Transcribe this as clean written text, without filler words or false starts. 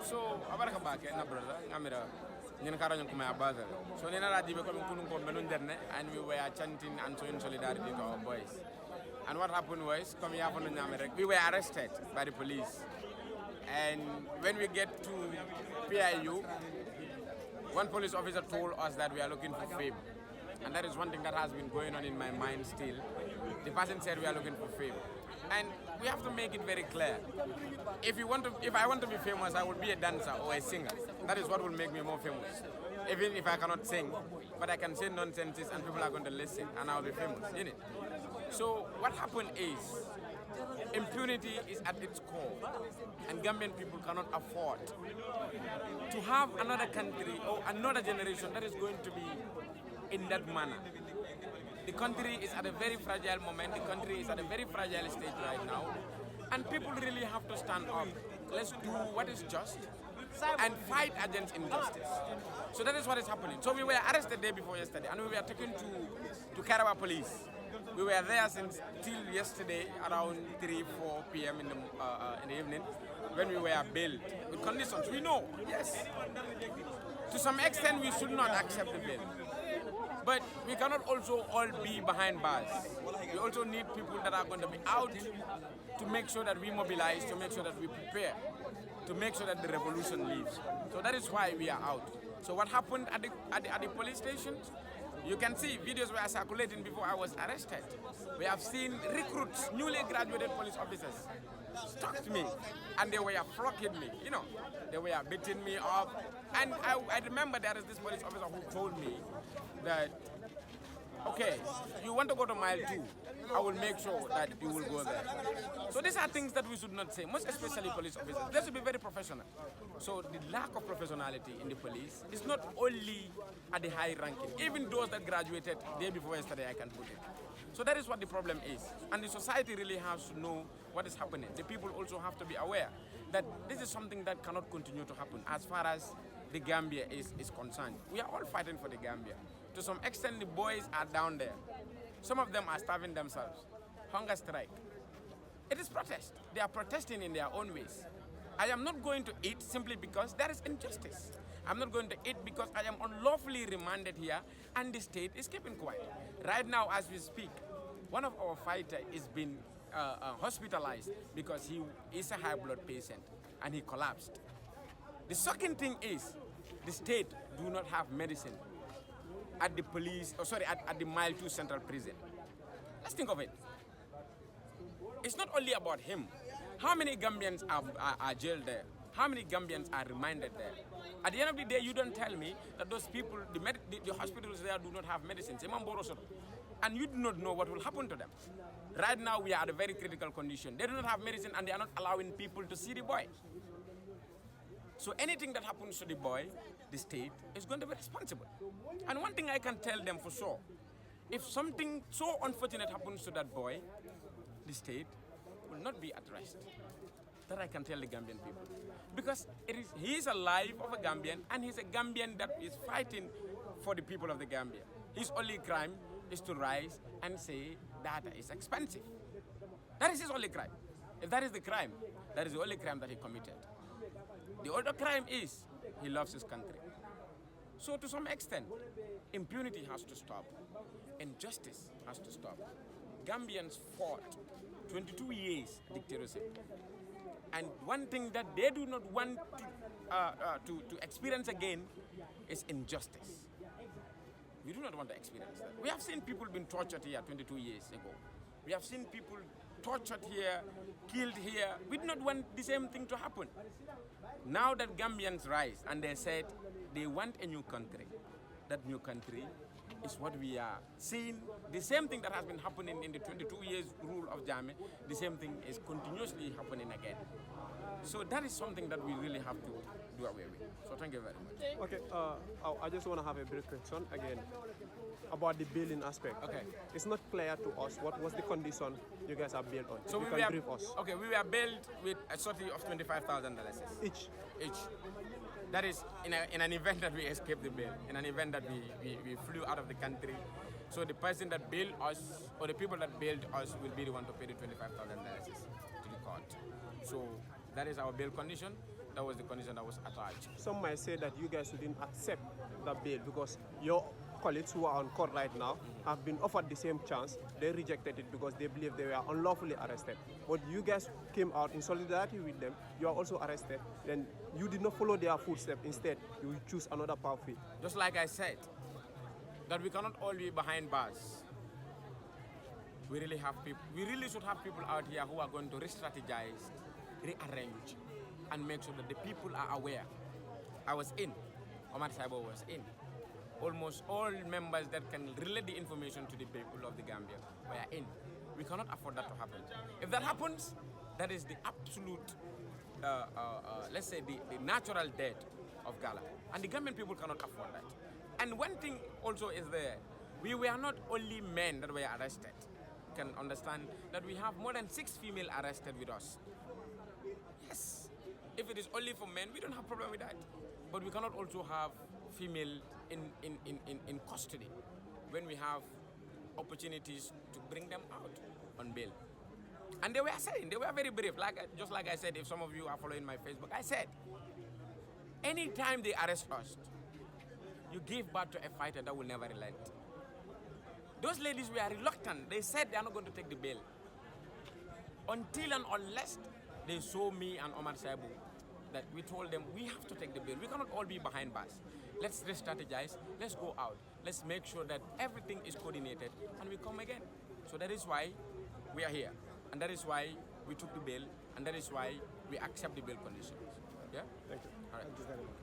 So abaraka bake na brother ngamira nyen karanyon kuma abaza. So nena rajibe ko kunun ko melun derne and we were chanting and showing solidarity to our boys. And what happened was come here from America, we were arrested by the police. And when we get to PIU, one police officer told us that we are looking for fame. And that is one thing that has been going on in my mind still. The person said we are looking for fame. And we have to make it very clear. If I want to be famous, I will be a dancer or a singer. That is what will make me more famous. Even if I cannot sing, but I can say nonsenses and people are going to listen and I'll be famous, isn't it? So what happened is, impunity is at its core, and Gambian people cannot afford to have another country or another generation that is going to be in that manner. The country is at a very fragile moment, the country is at a very fragile stage right now, and people really have to stand up. Let's do what is just and fight against injustice. So that is what is happening. So we were arrested the day before yesterday, and we were taken to Karawa police. We were there since till yesterday around 3-4 p.m. in the evening when we were bailed with conditions. We know, yes. To some extent, we should not accept the bail. But we cannot also all be behind bars. We also need people that are going to be out to make sure that we mobilize, to make sure that we prepare, to make sure that the revolution leaves. So that is why we are out. So what happened at the police stations? You can see videos were circulating before I was arrested. We have seen recruits, newly graduated police officers, stalked me, and they were flocking me. You know, they were beating me up. And I remember there is this police officer who told me that, okay, you want to go to mile 2, I will make sure that you will go there. So these are things that we should not say, most especially police officers. They should be very professional. So the lack of professionality in the police is not only at the high ranking, even those that graduated day before yesterday, I can put it. So that is what the problem is. And the society really has to know what is happening. The people also have to be aware that this is something that cannot continue to happen as far as the Gambia is concerned. We are all fighting for the Gambia. To some extent, the boys are down there. Some of them are starving themselves. Hunger strike. It is protest. They are protesting in their own ways. I am not going to eat simply because there is injustice. I'm not going to eat because I am unlawfully remanded here and the state is keeping quiet. Right now, as we speak, one of our fighters is being hospitalized because he is a high blood patient and he collapsed. The second thing is, the state do not have medicine at the at the Mile 2 Central Prison. Let's think of it. It's not only about him. How many Gambians are jailed there? How many Gambians are remanded there? At the end of the day, you don't tell me that those people, the hospitals there do not have medicines. And you do not know what will happen to them. Right now, we are at a very critical condition. They do not have medicine and they are not allowing people to see the boy. So anything that happens to the boy, the state is going to be responsible. And one thing I can tell them for sure, if something so unfortunate happens to that boy, the state will not be at rest. That I can tell the Gambian people. Because he is a life of a Gambian and he's a Gambian that is fighting for the people of the Gambia. His only crime is to rise and say data is expensive. That is his only crime. If that is the crime, that is the only crime that he committed. The other crime is he loves his country. So to some extent, impunity has to stop. Injustice has to stop. Gambians fought 22 years dictatorship. And one thing that they do not want to experience again is injustice. We do not want to experience that. We have seen people being tortured here 22 years ago. We have seen people tortured here, killed here. We do not want the same thing to happen. Now that Gambians rise and they said they want a new country, that new country is what we are seeing. The same thing that has been happening in the 22 years rule of Jammeh, the same thing is continuously happening again. So that is something that we really have to do away with. So thank you very much. Okay, I just want to have a brief question again about the building aspect. Okay. It's not clear to us what was the condition you guys are built on. So you can brief us. Okay, we were built with a sortie of $25,000 Each. That is in an event that we escaped the bill, in an event that we flew out of the country. So the person that bailed us, or the people that bailed us, will be the one to pay the $25,000 to the court. So that is our bail condition. That was the condition that was attached. Some might say that you guys didn't accept the bail because your colleagues who are on court right now have been offered the same chance. They rejected it because they believe they were unlawfully arrested. But you guys came out in solidarity with them. You are also arrested. Then you did not follow their footsteps. Instead, you choose another pathway. Just like I said, that we cannot all be behind bars. We really should have people out here who are going to re-strategize, rearrange, and make sure that the people are aware. I was in, Omar Saibo was in. Almost all members that can relay the information to the people of the Gambia were in. We cannot afford that to happen. If that happens, that is the absolute, let's say, the natural death of Gala. And the Gambian people cannot afford that. And one thing also is there, we were not only men that were arrested. You can understand that we have more than 6 female arrested with us. Yes, if it is only for men, we don't have problem with that. But we cannot also have female in custody when we have opportunities to bring them out on bail. And they were saying, they were very brave. Just like I said, if some of you are following my Facebook, I said, anytime they arrest us, you give birth to a fighter that will never relent. Those ladies were reluctant. They said they are not going to take the bail until and unless they saw me and Omar Saibu. That we told them we have to take the bail. We cannot all be behind bars. Let's re-strategize. Let's go out. Let's make sure that everything is coordinated and we come again. So that is why we are here, and that is why we took the bail, and that is why we accept the bail conditions. Yeah. Thank you. All right. Thank you very much.